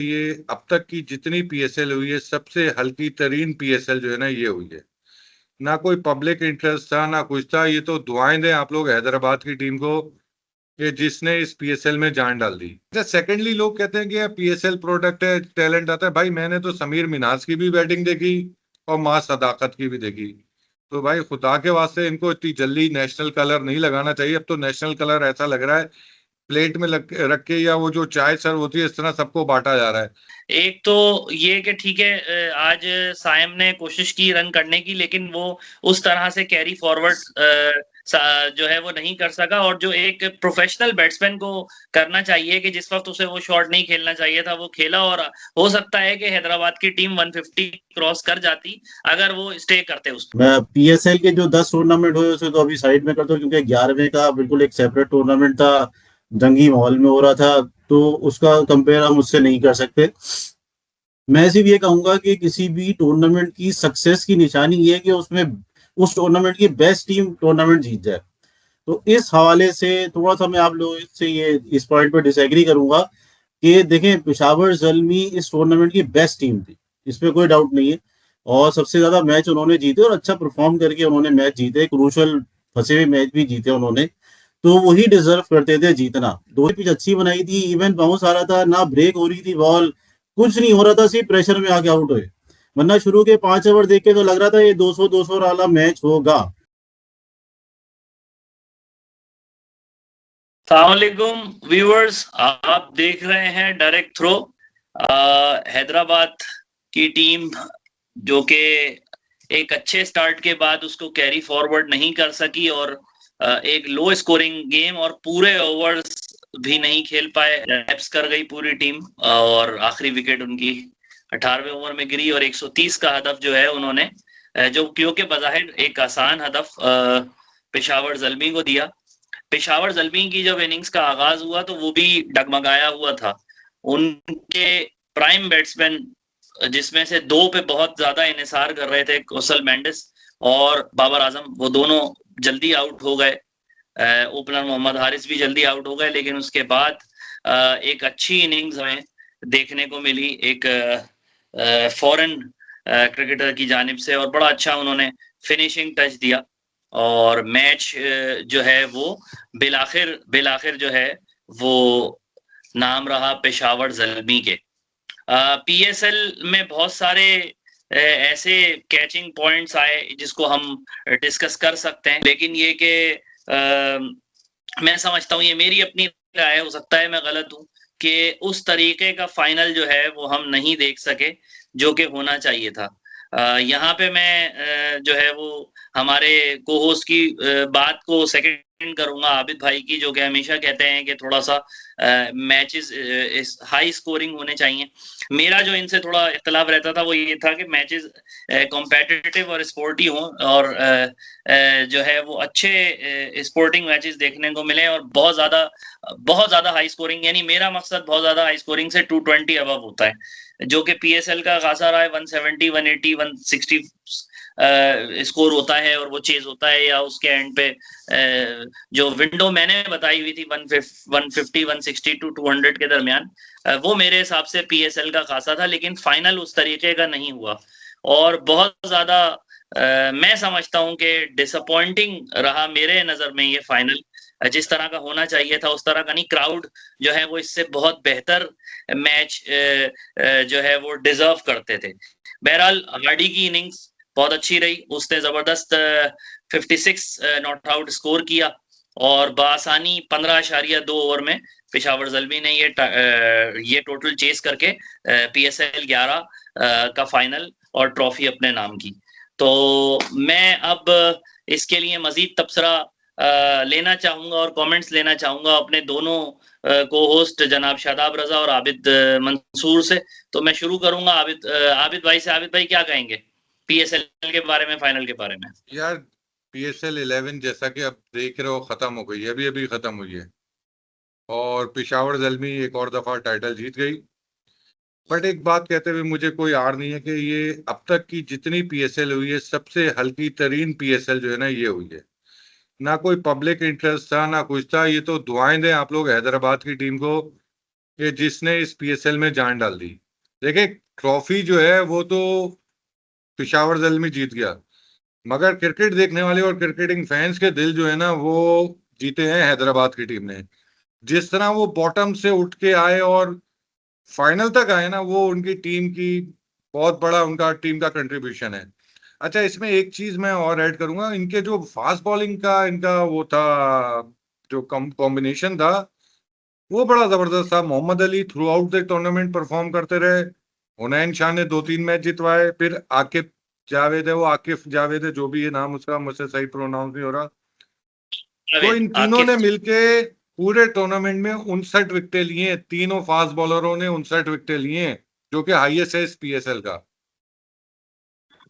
ये अब तक की जितनी पीएसएल हुई है सबसे हल्की तरीन पीएसएल जो है ना ये हुई है। ना कोई पब्लिक इंटरेस्ट था ना कुछ था। ये तो दुआएं दें आप लोग हैदराबाद की टीम को कि जिसने इस पीएसएल में जान डाल दी। अच्छा, सेकेंडली लोग कहते हैं कि पीएसएल प्रोडक्ट है, टैलेंट आता है। भाई मैंने तो समीर मिन्हाज की भी बैटिंग देखी और मां सदाकत की भी देखी। तो भाई खुदा के वास्ते इनको इतनी जल्दी नेशनल कलर नहीं लगाना चाहिए। अब तो नेशनल कलर ऐसा लग रहा है प्लेट में रख के या वो जो चाय सर्व होती है इस तरह सबको बांटा जा रहा है। एक तो ये कि ठीक है, आज साइम ने कोशिश की रन करने की, लेकिन वो उस तरह से कैरी फॉरवर्ड जो है वो नहीं कर सका। और जो एक प्रोफेशनल बैट्समैन को करना चाहिए कि जिस वक्त उसे वो शॉट नहीं खेलना चाहिए था वो खेला, और हो सकता है कि हैदराबाद की टीम 150 क्रॉस कर जाती अगर वो स्टे करते उस। मैं पीएसएल के जो 10 टूर्नामेंट हुए उसे तो अभी साइड में कर दो, क्योंकि 11वें का बिल्कुल एक सेपरेट टूर्नामेंट था, जंगी माहौल में हो रहा था, तो उसका कंपेयर हम उससे नहीं कर सकते। मैं सिर्फ ये कहूंगा कि किसी भी टूर्नामेंट की सक्सेस की निशानी ये है कि उसमें उस टूर्नामेंट की बेस्ट टीम टूर्नामेंट जीत जाए। तो इस हवाले से थोड़ा सा मैं आप लोगों से ये इस पॉइंट पर डिसएग्री करूंगा कि देखें, पेशावर ज़ल्मी इस टूर्नामेंट की बेस्ट टीम थी, इसमें कोई डाउट नहीं है। और सबसे ज्यादा मैच उन्होंने जीते और अच्छा परफॉर्म करके उन्होंने मैच जीते, क्रूशल फंसे हुए मैच भी जीते उन्होंने। तो वही डिजर्व करते थे जीतना। दो पिच अच्छी बनाई थी, इवन बाउंस आ रहा था, ना ब्रेक हो रही थी बॉल, कुछ नहीं हो रहा था, सिर्फ प्रेशर में आके आउट हुए। वरना शुरू के 5 ओवर देख के तो लग रहा था ये 200 वाला मैच होगा। अस्सलामुअलैकुम व्यूअर्स, आप देख रहे हैं डायरेक्ट थ्रो। हैदराबाद की टीम जो कि एक अच्छे स्टार्ट के बाद उसको कैरी फॉरवर्ड नहीं कर सकी और एक लो स्कोरिंग गेम और पूरे ओवर्स भी नहीं खेल पाए, लैप्स कर गई पूरी टीम और आखिरी विकेट उनकी 18वें ओवर में गिरी और 130 का हदफ जो है उन्होंने, जो क्योंकि बज़ाहिर एक आसान हदफ पेशावर ज़ल्मी को दिया। पेशावर ज़ल्मी की जब इनिंग्स का आगाज हुआ तो वो भी डगमगाया हुआ था। उनके प्राइम बैट्समैन जिसमें से दो पे बहुत ज्यादा इन्हिसार कर रहे थे, कौशल मेंडिस और बाबर आजम, वो दोनों जल्दी आउट हो गए। ओपनर मोहम्मद हारिस भी जल्दी आउट हो गए, लेकिन उसके बाद एक अच्छी इनिंग्स हमें देखने को मिली एक फॉरेन क्रिकेटर की जानिब से, और बड़ा अच्छा उन्होंने फिनिशिंग टच दिया और मैच जो है वो बिलाखिर जो है वो नाम रहा पेशावर ज़ल्मी के। पीएसएल में बहुत सारे ऐसे कैचिंग पॉइंट्स आए जिसको हम डिस्कस कर सकते हैं, लेकिन ये कि मैं समझता हूँ, ये मेरी अपनी राय, हो सकता है मैं गलत हूँ, कि उस तरीके का फाइनल जो है वो हम नहीं देख सके जो कि होना चाहिए था। यहाँ पे मैं जो है वो हमारे को होस्ट की बात को सेकंड करूंगा, आबिद भाई की, जो कि हमेशा कहते हैं कि थोड़ा सा मैचेस हाई स्कोरिंग होने चाहिए। मेरा जो इनसे थोड़ा इख्तलाफ रहता था वो ये था कि मैचेस कॉम्पिटिटिव और स्पोर्टी हों और जो है वो अच्छे स्पोर्टिंग मैचेस देखने को मिले और बहुत ज्यादा हाई स्कोरिंग, यानी मेरा मकसद बहुत ज्यादा हाई स्कोरिंग से 220 अबव होता है, जो कि पीएसएल का खासा रहा है 170, 180, 160 स्कोर होता है और वो चेज होता है, या उसके एंड पे जो विंडो मैंने बताई हुई थी 150, 160 टू 200 के दरमियान, वो मेरे हिसाब से पीएसएल का खासा था, लेकिन फाइनल उस तरीके का नहीं हुआ और बहुत ज्यादा मैं समझता हूं कि डिसअपॉइंटिंग रहा मेरे नजर में ये फाइनल। जिस तरह का होना चाहिए था उस तरह का नहीं। क्राउड जो है वो इससे बहुत बेहतर मैच जो है वो डिजर्व करते थे। बहरहाल हार्डी की इनिंग्स बहुत अच्छी रही, उसने जबरदस्त 56 नॉट आउट स्कोर किया और बासानी 15.2 ओवर में पेशावर ज़ल्मी ने ये टोटल चेस करके पीएसएल 11 का फाइनल और ट्रॉफी अपने नाम की। तो मैं अब इसके लिए मजीद तबसरा लेना चाहूंगा और कमेंट्स लेना चाहूंगा अपने दोनों को होस्ट जनाब शादाब रजा और आबिद मंसूर से। तो मैं शुरू करूंगा आबिद भाई से। आबिद भाई क्या कहेंगे पीएसएल के बारे में, फाइनल के बारे में? यार पीएसएल 11 जैसा कि अब देख रहे हो खत्म हो गई, अभी खत्म हुई है और पेशावर ज़ल्मी एक और दफा टाइटल जीत गई। बट एक बात कहते हुए मुझे कोई आड़ नहीं है कि ये अब तक की जितनी पीएसएल हुई है सबसे हल्की तरीन पीएसएल जो है ना ये हुई है। ना कोई पब्लिक इंटरेस्ट था ना कुछ था। ये तो दुआएं दें आप लोग हैदराबाद की टीम को कि जिसने इस पीएसएल में जान डाल दी। देखिए ट्रॉफी जो है वो तो पिशावर ज़ल्मी जीत गया, मगर क्रिकेट देखने वाले और क्रिकेटिंग फैंस के दिल जो है ना वो जीते हैं हैदराबाद की टीम ने। जिस तरह वो बॉटम से उठ के आए और फाइनल तक आए ना, वो उनकी टीम की बहुत बड़ा उनका टीम का कंट्रीब्यूशन है। अच्छा, इसमें एक चीज मैं और ऐड करूंगा, इनके जो फास्ट बॉलिंग का इनका वो था, जो कॉम्बिनेशन था वो बड़ा जबरदस्त था। Mohammad Ali throughout the tournament perform करते रहे। हुनैन शाह ने 2-3 मैच जितवाए। फिर आकिफ जावेद है, वो आकिफ जावेद है, जो भी ये नाम उसका मुझसे सही प्रोनाउंस नहीं हो रहा। तो इन तीनों ने मिलके पूरे टूर्नामेंट में 59 विकेटें लिए। तीनों फास्ट बॉलरों ने 59 विकेटें लिए, जो कि हाईएस्ट है इस पीएसएल का।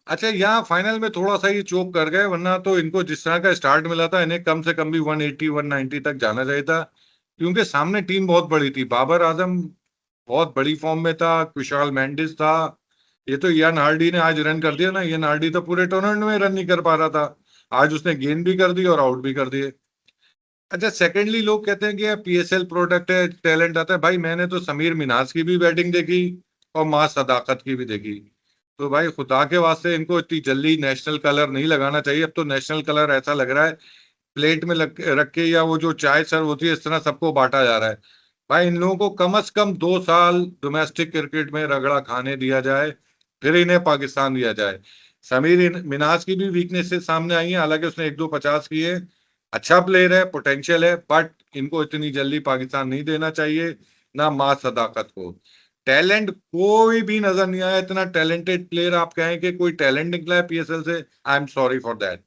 अच्छा, यहाँ फाइनल में थोड़ा सा ही चोक कर गए, वरना तो इनको जिस तरह का स्टार्ट मिला था इन्हें कम से कम भी 180-190 तक जाना चाहिए था, क्योंकि सामने टीम बहुत बड़ी थी। बाबर आजम बहुत बड़ी फॉर्म में था, कुशाल मेंडिस था। ये तो इयान हार्डी ने आज रन कर दिया ना। इयान हार्डी तो पूरे टूर्नामेंट में रन नहीं कर पा रहा था, आज उसने गेंद भी कर दी और आउट भी कर दिए। अच्छा, सेकेंडली लोग कहते हैं कि पीएसएल प्रोडक्ट है, टैलेंट आता है। भाई मैंने तो समीर मिन्हाज की भी बैटिंग देखी और मां सदाकत की भी देखी। तो भाई खुदा के वास्ते इनको इतनी जल्दी नेशनल कलर नहीं लगाना चाहिए। अब तो नेशनल कलर ऐसा लग रहा है प्लेट में रख के, या वो जो चाय सर्व होती है इस तरह सबको बांटा जा रहा है। भाई इन लोगों को कम से कम 2 साल डोमेस्टिक क्रिकेट में रगड़ा खाने दिया जाए, फिर इन्हें पाकिस्तान दिया जाए। समीर मिन्हाज की भी वीकनेसेस सामने आई हैं, हालांकि उसने 1-2 50 किए। अच्छा प्लेयर है, पोटेंशियल है, बट इनको इतनी जल्दी पाकिस्तान नहीं देना चाहिए, ना मां सदाकत को। टैलेंट कोई भी नजर नहीं आया। इतना टैलेंटेड प्लेयर आप कहें कि कोई टैलेंट निकला है पीएसएल से, I am sorry for that.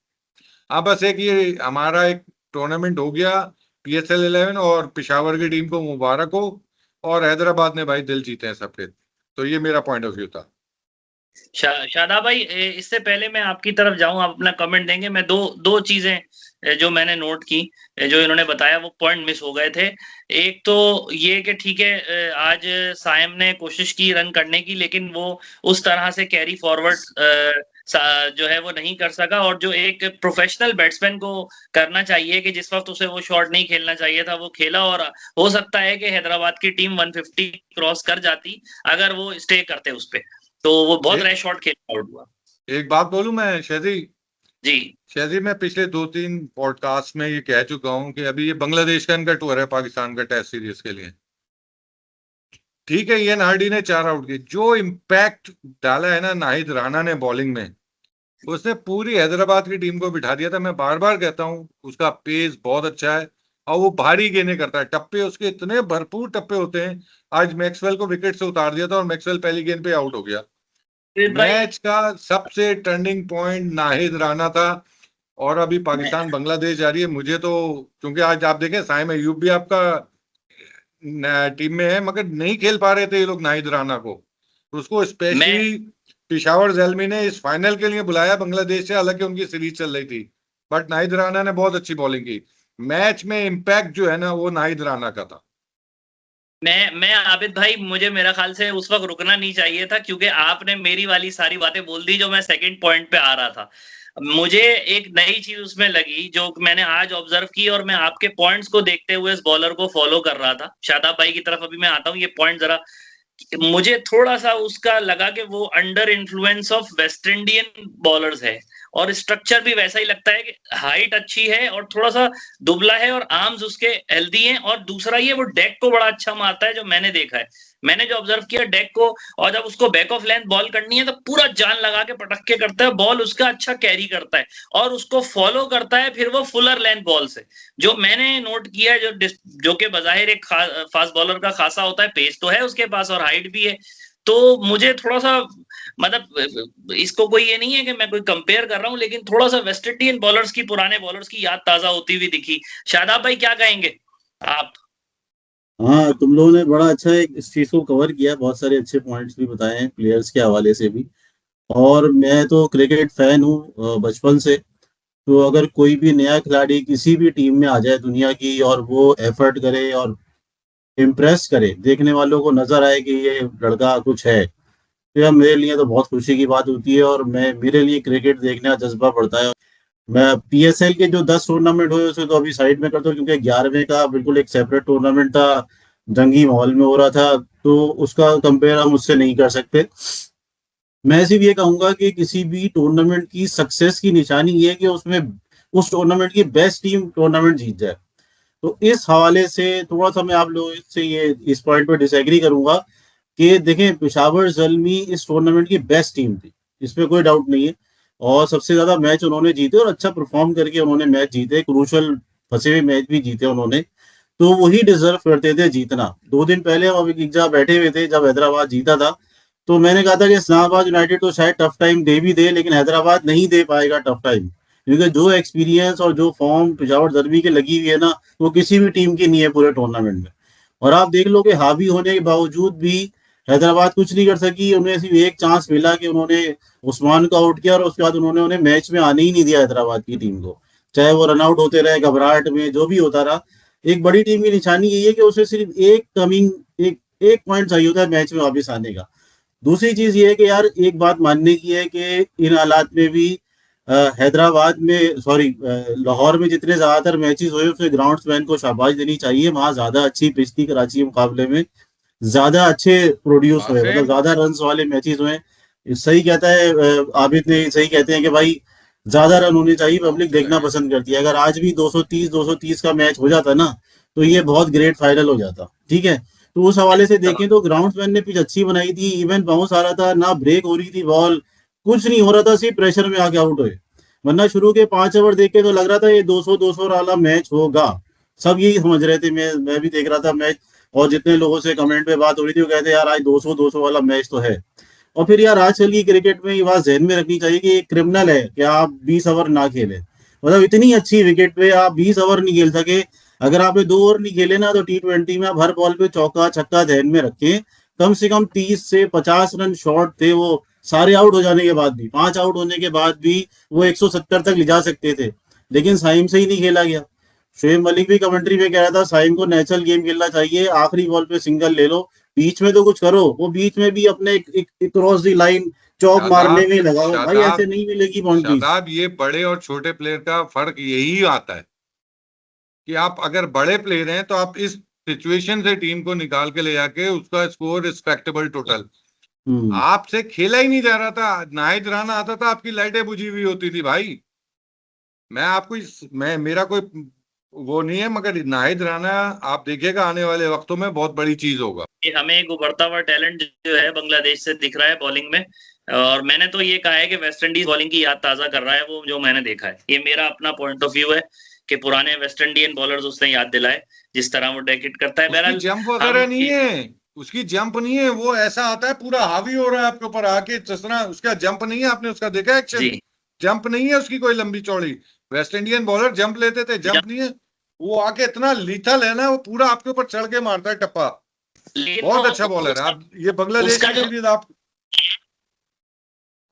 हाँ, बस एक ये हमारा एक टूर्नामेंट हो गया पीएसएल 11, और पिशावर की टीम को मुबारक हो, और हैदराबाद ने भाई दिल जीते हैं सबके। तो ये मेरा पॉइंट ऑफ व्यू था। शादाब भाई, इससे पहले मैं आपकी तरफ जाऊं, आप अपना कमेंट देंगे। मैं दो चीजें जो मैंने नोट की, जो इन्होंने बताया वो पॉइंट मिस हो गए थे। एक तो ये कि ठीक है, आज साइम ने कोशिश की रन करने की, लेकिन वो उस तरह से कैरी फॉरवर्ड जो है वो नहीं कर सका। और जो एक प्रोफेशनल बैट्समैन को करना चाहिए कि जिस वक्त उसे वो शॉट नहीं खेलना चाहिए था वो खेला, और हो सकता है कि हैदराबाद की टीम 150 क्रॉस कर जाती अगर वो स्टे करते उस पे। तो वो बहुत रैश शॉट खेल आउट हुआ। एक बात बोलूं मैं शहजी जी, शहजी, मैं पिछले 2-3 पॉडकास्ट में ये कह चुका हूं कि अभी ये बांग्लादेश का इनका टूर है पाकिस्तान का टेस्ट सीरीज के लिए। ठीक है, इयान हार्डी ने 4 आउट किए। जो इम्पैक्ट डाला है ना नाहिद राणा ने बॉलिंग में, उसने पूरी हैदराबाद की टीम को बिठा दिया था। मैं बार बार कहता हूं उसका पेस बहुत अच्छा है, और वो भारी गेंदें करता है। टप्पे उसके इतने भरपूर टप्पे होते हैं। आज मैक्सवेल को विकेट से उतार दिया था और मैक्सवेल पहली गेंद पे आउट हो गया। मैच का सबसे टर्निंग पॉइंट नाहिद राणा था। और अभी पाकिस्तान बांग्लादेश जा रही है। मुझे तो, क्योंकि आज आप देखें साइम अयूब भी आपका टीम में है, मगर नहीं खेल पा रहे थे ये लोग नाहिद राणा को। उसको स्पेशली पिशावर ज़ल्मी ने इस फाइनल के लिए बुलाया बांग्लादेश से, हालांकि उनकी सीरीज चल रही थी, बट नाहिद राणा ने बहुत अच्छी बॉलिंग की। मैच में इम्पैक्ट जो है ना वो नाहिद राणा का था। मैं आबिद भाई, मुझे मेरा ख्याल से उस वक्त रुकना नहीं चाहिए था, क्योंकि आपने मेरी वाली सारी बातें बोल दी जो मैं सेकंड पॉइंट पे आ रहा था। मुझे एक नई चीज उसमें लगी जो मैंने आज ऑब्जर्व की, और मैं आपके पॉइंट्स को देखते हुए इस बॉलर को फॉलो कर रहा था। शादाब भाई की तरफ अभी मैं आता हूँ। ये पॉइंट जरा मुझे थोड़ा सा उसका लगा कि वो under influence of West Indian bowlers है, और स्ट्रक्चर भी वैसा ही लगता है कि हाइट अच्छी है और थोड़ा सा दुबला है, और आर्म्स उसके हेल्दी हैं। और दूसरा ये वो डेक को बड़ा अच्छा मारता है, जो मैंने देखा है। मैंने जो ऑब्जर्व किया डेक को, और जब उसको बैक ऑफ लेंथ बॉल करनी है तो पूरा जान लगा के पटक के करता है। बॉल उसका अच्छा कैरी करता है और उसको फॉलो करता है फिर वो फुलर लेंथ बॉल से। जो मैंने नोट किया है, जो कि बजाहिर एक फास्ट बॉलर का खासा होता है, पेस तो है उसके पास और हाइट भी है। तो मुझे थोड़ा सा, मतलब इसको कोई ये नहीं है कि मैं कोई कंपेयर कर रहा हूं, लेकिन थोड़ा सा वेस्ट इंडियन बॉलर्स की, पुराने बॉलर्स की याद ताजा होती हुई दिखी। शादाब भाई क्या कहेंगे आप? हाँ, तुम लोगों ने बड़ा अच्छा इस चीज को कवर किया, बहुत सारे अच्छे पॉइंट्स भी बताए हैं प्लेयर्स के हवाले से भी। और मैं तो क्रिकेट फैन हूँ बचपन से। तो अगर कोई भी नया खिलाड़ी किसी भी टीम में आ जाए दुनिया की, और वो एफर्ट करे और इम्प्रेस करे, देखने वालों को नजर आए कि ये लड़का कुछ है, तो यह मेरे लिए तो बहुत खुशी की बात होती है। और मेरे लिए क्रिकेट देखने का जज्बा बढ़ता है। मैं पीएसएल के जो 10 टूर्नामेंट हुए उसे तो अभी साइड में करता हूँ, क्योंकि 11वें का बिल्कुल एक सेपरेट टूर्नामेंट था। जंगी माहौल में हो रहा था, तो उसका कंपेयर हम उससे नहीं कर सकते। मैं सिर्फ ये कहूंगा कि किसी भी टूर्नामेंट की सक्सेस की निशानी ये है कि उसमें उस टूर्नामेंट की बेस्ट टीम टूर्नामेंट जीत जाए। तो इस हवाले से थोड़ा सा मैं आप लोगों से ये इस पॉइंट पर डिसएग्री करूंगा कि देखें, पेशावर ज़ल्मी इस टूर्नामेंट की बेस्ट टीम थी, इसमें कोई डाउट नहीं है। और सबसे ज्यादा मैच उन्होंने जीते और अच्छा परफॉर्म करके उन्होंने मैच जीते, क्रूशल फंसे हुए मैच भी जीते उन्होंने। तो वही डिजर्व करते थे जीतना। 2 दिन पहले हम एक जगह बैठे हुए थे जब हैदराबाद जीता था, तो मैंने कहा था कि इस्लामाबाद यूनाइटेड तो शायद टफ टाइम दे भी दे, लेकिन हैदराबाद नहीं दे पाएगा टफ टाइम, क्योंकि जो एक्सपीरियंस और जो फॉर्म पेशावर दरबी के लगी हुई है ना, वो किसी भी टीम की नहीं है पूरे टूर्नामेंट में। और आप देख लो कि हावी होने के बावजूद भी हैदराबाद कुछ नहीं कर सकी। उन्हें सिर्फ एक चांस मिला कि उन्होंने उस्मान को आउट किया और उसके बाद उन्होंने उन्हें मैच में आने ही नहीं दिया हैदराबाद की टीम को, चाहे वो रनआउट होते रहे, घबराहट में जो भी होता रहा। एक बड़ी टीम की निशानी यही है कि उसे सिर्फ एक एक पॉइंट चाहिए होता है मैच में वापस आने का। दूसरी चीज ये है कि यार एक बात मानने की है कि इन हालात में भी हैदराबाद में, सॉरी, लाहौर में जितने ज्यादातर मैचेस हुए उसमें ग्राउंड्समैन को शाबाश देनी चाहिए। वहां ज्यादा अच्छी पिच थी कराची के मुकाबले में, ज्यादा अच्छे प्रोड्यूस हुए, मतलब कासिम, ज्यादा रन वाले मैचेस हुए। सही कहता है आबिद ने, सही कहते हैं कि भाई ज्यादा रन होने चाहिए, पब्लिक देखना सही है। पसंद करती है। अगर आज भी 230 का मैच हो जाता ना, तो ये बहुत ग्रेट फाइनल हो जाता। ठीक है, तो उस हवाले से देखें तो ग्राउंड्समैन ने पिच अच्छी बनाई थी, इवन बाउंस आ रहा था, ना ब्रेक हो रही थी बॉल, कुछ नहीं हो रहा था, सिर्फ प्रेशर में आके आउट हुए। वरना शुरू के 5 ओवर देख के तो लग रहा था ये 200 वाला मैच होगा, सब यही समझ रहे थे। मैं भी देख रहा था मैच, और जितने लोगों से कमेंट पे बात हो रही थी वो कहते यार आज 200 वाला मैच तो है। और फिर यार आजकल की क्रिकेट में ये बात जहन में रखनी चाहिए कि एक क्रिमिनल है कि आप 20 ओवर ना खेले। मतलब इतनी अच्छी विकेट पे आप 20 ओवर नहीं खेल सके। अगर आपने 2 ओवर नहीं खेले ना, तो T20 में आप हर बॉल पे चौका छक्का ध्यान में रखें। कम से कम 30 से 50 रन शॉर्ट थे वो, सारे आउट हो जाने के बाद भी, 5 आउट होने के बाद भी वो 170 तक ले जा सकते थे, लेकिन साइम से ही नहीं खेला गया। शोएब मलिक भी कमेंट्री में कह रहा था साइम को नेचुरल गेम खेलना चाहिए, आखिरी बॉल पे सिंगल ले लो, बीच में तो कुछ करो। वो बीच में भी अपने एक क्रॉस दी लाइन चौक मारने शादाब में लगा हुआ। भाई ऐसे शादाब नहीं मिलेगी बाउंड्रीज। शादाब, ये बड़े और छोटे प्लेयर का फर्क यही आता है कि आप अगर बड़े प्लेयर हैं तो आप इस सिचुएशन से टीम को निकाल के ले जाके उसका स्कोर रिस्पेक्टेबल टोटल। हम्म। आपसे खेला ही नहीं जा रहा था, नाहिद राना आता था आपकी लाइटें बुझी हुई होती थी भाई। मैं आपको मैं मेरा कोई वो नहीं है, मगर नाहिद राना आप देखिएगा आने वाले वक्तों में बहुत बड़ी चीज होगा। हमें एक उभरता हुआ टैलेंट जो है बांग्लादेश से दिख रहा है बॉलिंग में। और मैंने तो ये कहा है कि वेस्ट इंडीज बॉलिंग की याद ताजा कर रहा है वो, जो मैंने देखा है। ये मेरा अपना पॉइंट ऑफ व्यू है कि पुराने वेस्ट इंडियन बॉलर्स उसने याद दिलाए, जिस तरह वो डेकेट करता है। उसकी बहरहाल जंप वगैरह नहीं है, उसकी जंप नहीं है, वो ऐसा आता है पूरा हावी हो रहा है आपके ऊपर आके चसना, उसका जंप नहीं है। आपने उसका देखा एक्शन? जंप नहीं है उसकी कोई लंबी चौड़ी। वेस्ट इंडियन बॉलर जंप लेते थे, जंप नहीं है। वो आके इतना लीथल है ना, वो पूरा आपके ऊपर चढ़ के मारता है टप्पा। बहुत अच्छा बॉलर है। आप ये बांग्लादेश की सीरीज आप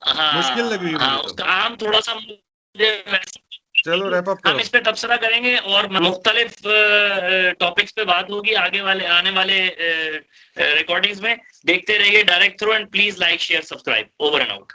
मुश्किल लग रही है मुझे तो। उसका आम थोड़ा सा चलो रैप अप करो। हम इस पे तबसरा करेंगे और मुख्तलिफ टॉपिक्स पे बात होगी आने वाले रिकॉर्डिंग्स में। देखते रहिए direct throw and please like share subscribe. Over and out.